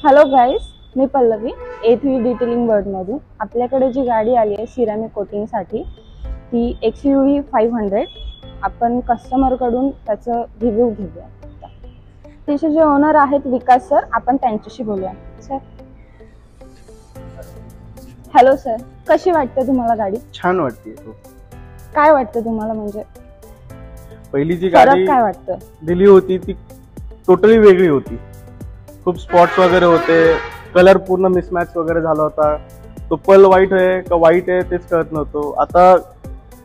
Hello guys, मी Pallavi A3 detailing वर्ल्डमधून. आपल्याकडे जी गाडी आली आहे सिरामिक कोटिंगसाठी ती XUV 500. आपण कस्टमरकडून त्याचं रिव्ह्यू घेऊया. तिचे जे ओनर आहेत विकास सर, आपण त्यांच्याशी बोलूया. सर, हॅलो सर, कशी वाटते तुम्हाला गाडी? छान वाटते. काय वाटतं तुम्हाला, म्हणजे पहिली जी गाडी काय वाटतं दिली होती ती टोटली वेगळी होती. खूप स्पॉट्स वगैरे होते, कलर पूर्ण मिसमॅच वगैरे झाला होता. तो पल व्हाईट आहे का व्हाईट आहे तेच कळत नव्हतं. आता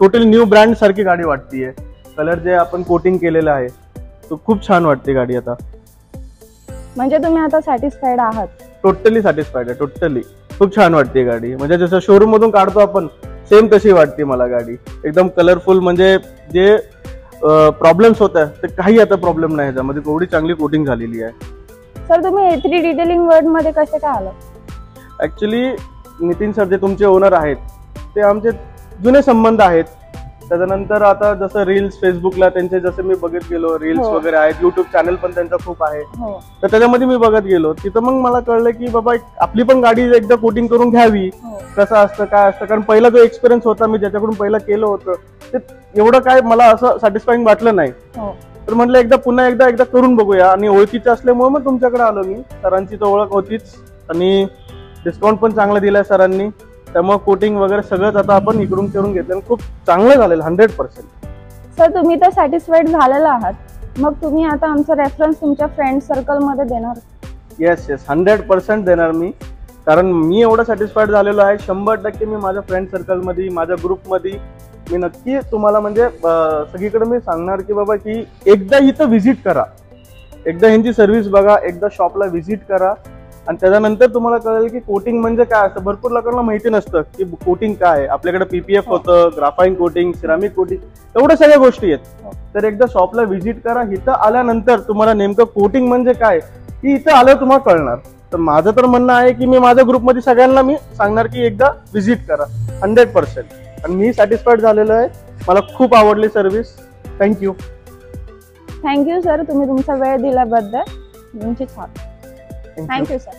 टोटली न्यू ब्रँड सारखी गाडी वाटतीये. कलर जे आपण कोटिंग केलेलं आहे तो खूप छान वाटते गाडी आता. म्हणजे तुम्ही आता सॅटिस्फाईड आहात? टोटली सॅटिस्फाईड आहे. टोटली खूप छान वाटते गाडी. म्हणजे जसं शोरूम मधून काढतो आपण सेम तशी वाटते मला गाडी. एकदम कलरफुल, म्हणजे जे प्रॉब्लेम्स होत्या ते काही आता प्रॉब्लेम नाही ह्याच्यामध्ये. एवढी चांगली कोटिंग झालेली आहे. सर, तुम्ही A3 डिटेलिंग वर्ल्ड मध्ये कसे काय आलात? ऍक्च्युली नितीन सर जे तुमचे ओनर आहेत ते आमचे जुने संबंध आहेत. त्याच्यानंतर आता जसं रील्स फेसबुकला त्यांचे जसे मी बघत गेलो, रील्स वगैरे आहेत, युट्यूब चॅनल पण त्यांचा खूप आहे. तर त्याच्यामध्ये मी बघत गेलो. तिथं मग मला कळलं की बाबा आपली पण गाडी एकदा कोटिंग करून घ्यावी. कसं असतं काय असतं, कारण पहिला जो एक्सपिरियन्स होता मी ज्याच्याकडून पहिला केलं होतं ते एवढं काय मला असं सॅटिस्फाईंग वाटलं नाही. तर म्हटलं एकदा पुन्हा एकदा करून बघूया. आणि ओळखीचं असल्यामुळे मग तुमच्याकडे आलो मी. सरांची तर ओळख होतीच आणि डिस्काउंट पण चांगला दिलाय सरांनी. त्यामुळे कोटिंग वगैरे सगळंच आता आपण इकडून करून घेतलं. खूप चांगलं झालेलं 100%. सर, तुम्ही तर सॅटिस्फाईड झालेला आहात, मग तुम्ही आता आमचा रेफरन्स तुमच्या फ्रेंड सर्कल मध्ये देणार? येस 100% देणार मी. कारण मी एवढं सॅटिस्फाईड झालेलो आहे. 100% मी माझ्या फ्रेंड सर्कलमध्ये, माझ्या ग्रुपमध्ये मी नक्की तुम्हाला म्हणजे सगळीकडे मी सांगणार की बाबा की एकदा इथं व्हिजिट करा, एकदा ह्यांची सर्व्हिस बघा, एकदा शॉपला व्हिजिट करा. आणि त्याच्यानंतर तुम्हाला कळेल की कोटिंग म्हणजे काय असतं. भरपूर लोकांना माहिती नसतं की कोटिंग काय आहे. आपल्याकडे PPF होतं, ग्राफाईन कोटिंग, सिरामिक कोटिंग, एवढ्या सगळ्या गोष्टी आहेत. तर एकदा शॉपला व्हिजिट करा. इथं आल्यानंतर तुम्हाला नेमकं कोटिंग म्हणजे काय की इथं आल्यावर तुम्हाला कळणार. तर माझं तर म्हणणं आहे की मी माझ्या ग्रुपमध्ये सगळ्यांना मी सांगणार की एकदा व्हिजिट करा 100%. आणि मी सॅटिस्फाईड झालेलो आहे. मला खूप आवडली सर्व्हिस. थँक्यू सर, तुम्ही तुमचा वेळ दिल्याबद्दल. तुमची छान. Thank you sir.